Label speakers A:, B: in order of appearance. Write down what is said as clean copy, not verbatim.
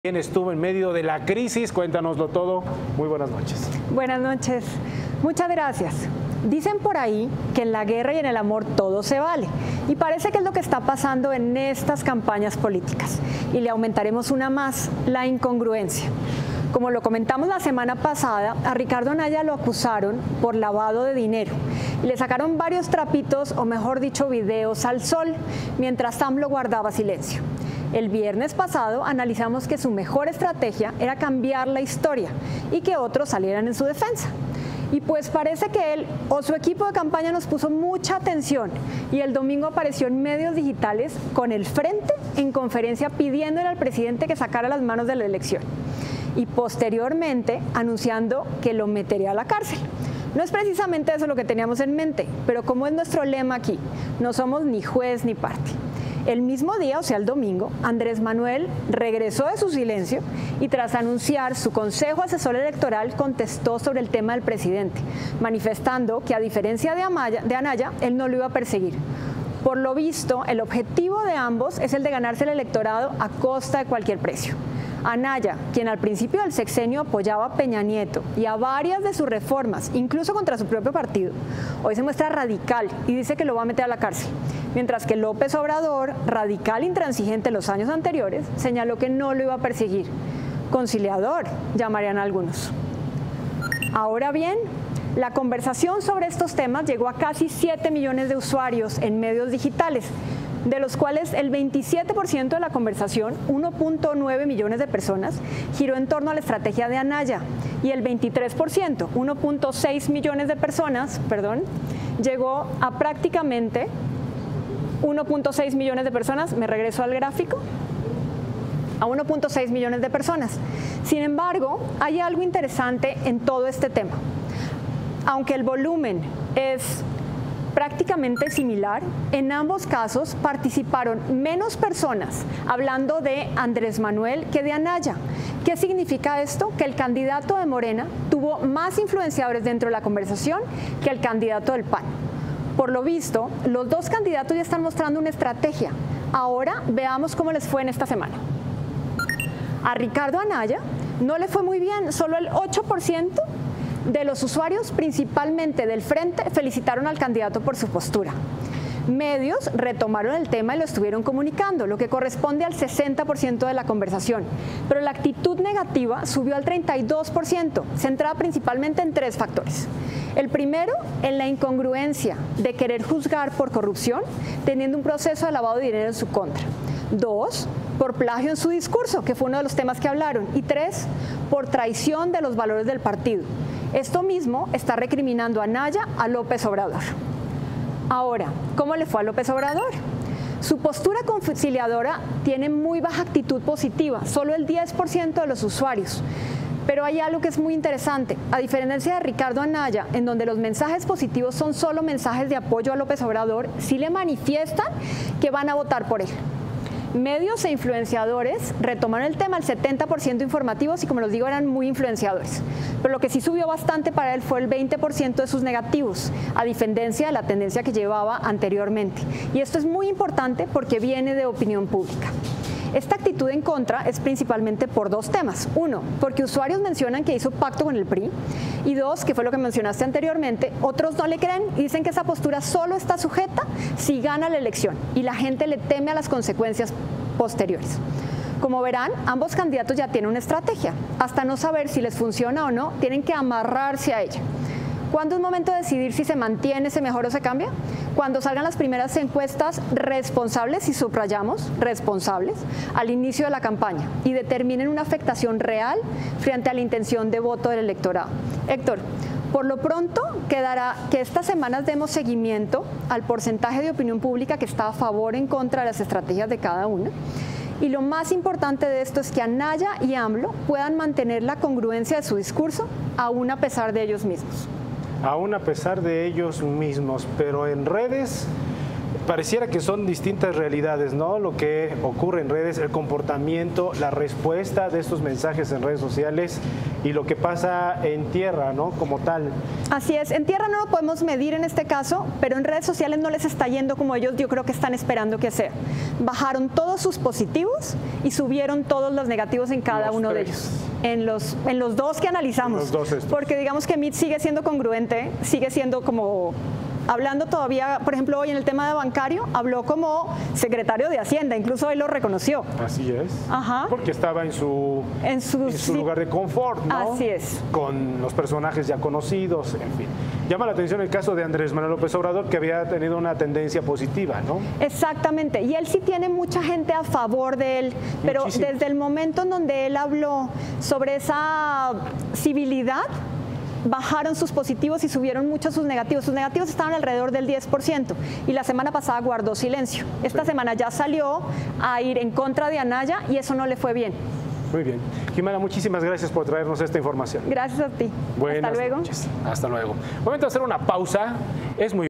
A: ¿Quién estuvo en medio de la crisis? Cuéntanoslo todo. Muy buenas noches.
B: Buenas noches. Muchas gracias. Dicen por ahí que en la guerra y en el amor todo se vale. Y parece que es lo que está pasando en estas campañas políticas. Y le aumentaremos una más, la incongruencia. Como lo comentamos la semana pasada, a Ricardo Anaya lo acusaron por lavado de dinero. Y le sacaron varios trapitos, o mejor dicho, videos al sol, mientras AMLO guardaba silencio. El viernes pasado analizamos que su mejor estrategia era cambiar la historia y que otros salieran en su defensa. Y pues parece que él o su equipo de campaña nos puso mucha atención y el domingo apareció en medios digitales con el frente en conferencia pidiéndole al presidente que sacara las manos de la elección y posteriormente anunciando que lo metería a la cárcel. No es precisamente eso lo que teníamos en mente, pero como es nuestro lema aquí, no somos ni juez ni parte. El mismo día, o sea el domingo, Andrés Manuel regresó de su silencio y tras anunciar su consejo asesor electoral contestó sobre el tema del presidente, manifestando que a diferencia de Anaya, él no lo iba a perseguir. Por lo visto, el objetivo de ambos es el de ganarse el electorado a costa de cualquier precio. Anaya, quien al principio del sexenio apoyaba a Peña Nieto y a varias de sus reformas, incluso contra su propio partido, hoy se muestra radical y dice que lo va a meter a la cárcel. Mientras que López Obrador, radical intransigente en los años anteriores, señaló que no lo iba a perseguir. Conciliador, llamarían algunos. Ahora bien, la conversación sobre estos temas llegó a casi 7 millones de usuarios en medios digitales, de los cuales el 27% de la conversación, 1.9 millones de personas, giró en torno a la estrategia de Anaya y el 23%, 1.6 millones de personas, llegó a prácticamente 1.6 millones de personas, me regreso al gráfico, a 1.6 millones de personas. Sin embargo, hay algo interesante en todo este tema. Aunque el volumen es prácticamente similar, en ambos casos participaron menos personas hablando de Andrés Manuel que de Anaya. ¿Qué significa esto? Que el candidato de Morena tuvo más influenciadores dentro de la conversación que el candidato del PAN. Por lo visto, los dos candidatos ya están mostrando una estrategia. Ahora veamos cómo les fue en esta semana. A Ricardo Anaya no le fue muy bien, solo el 8% de los usuarios, principalmente del frente, felicitaron al candidato por su postura. Medios retomaron el tema y lo estuvieron comunicando, lo que corresponde al 60% de la conversación. Pero la actitud negativa subió al 32%, centrada principalmente en 3 factores. El primero, en la incongruencia de querer juzgar por corrupción, teniendo un proceso de lavado de dinero en su contra. 2, por plagio en su discurso, que fue uno de los temas que hablaron. Y 3, por traición de los valores del partido. Esto mismo está recriminando a Anaya a López Obrador. Ahora, ¿cómo le fue a López Obrador? Su postura conciliadora tiene muy baja actitud positiva, solo el 10% de los usuarios. Pero hay algo que es muy interesante. A diferencia de Ricardo Anaya, en donde los mensajes positivos son solo mensajes de apoyo a López Obrador, sí le manifiestan que van a votar por él. Medios e influenciadores retomaron el tema, el 70% informativos y como les digo eran muy influenciadores. Pero lo que sí subió bastante para él fue el 20% de sus negativos, a diferencia de la tendencia que llevaba anteriormente. Y esto es muy importante porque viene de opinión pública. Esta actitud en contra es principalmente por 2 temas. 1, porque usuarios mencionan que hizo pacto con el PRI. Y 2, que fue lo que mencionaste anteriormente, otros no le creen y dicen que esa postura solo está sujeta si gana la elección. Y la gente le teme a las consecuencias posteriores. Como verán, ambos candidatos ya tienen una estrategia. Hasta no saber si les funciona o no, tienen que amarrarse a ella. ¿Cuándo es momento de decidir si se mantiene, se mejora o se cambia? Cuando salgan las primeras encuestas responsables, y subrayamos, responsables, al inicio de la campaña y determinen una afectación real frente a la intención de voto del electorado. Héctor, por lo pronto quedará que estas semanas demos seguimiento al porcentaje de opinión pública que está a favor o en contra de las estrategias de cada uno. Y lo más importante de esto es que Anaya y AMLO puedan mantener la congruencia de su discurso, aún a pesar de ellos mismos.
A: Aún a pesar de ellos mismos, pero en redes pareciera que son distintas realidades, ¿no? Lo que ocurre en redes, el comportamiento, la respuesta de estos mensajes en redes sociales y lo que pasa en tierra, ¿no? Como tal.
B: Así es, en tierra no lo podemos medir en este caso, pero en redes sociales no les está yendo como ellos yo creo que están esperando que sea. Bajaron todos sus positivos y subieron todos los negativos en cada uno de ellos. En los dos que analizamos.
A: Los dos estos.
B: Porque digamos que Meet sigue siendo congruente, sigue siendo como... Hablando todavía, por ejemplo, hoy en el tema de bancario, habló como secretario de Hacienda, incluso él lo reconoció.
A: Así es.
B: Ajá.
A: Porque estaba en su lugar de confort, ¿no?
B: Así es.
A: Con los personajes ya conocidos, en fin. Llama la atención el caso de Andrés Manuel López Obrador, que había tenido una tendencia positiva, ¿no?
B: Exactamente. Y él sí tiene mucha gente a favor de él, pero
A: muchísimo.
B: Desde el momento en donde él habló sobre esa civilidad, bajaron sus positivos y subieron mucho sus negativos. Sus negativos estaban alrededor del 10% y la semana pasada guardó silencio. Esta semana ya salió a ir en contra de Anaya y eso no le fue bien.
A: Muy bien. Jimena, muchísimas gracias por traernos esta información.
B: Gracias a ti.
A: Buenas
B: Hasta luego.
A: noches. Hasta luego. Momento de hacer una pausa. Es muy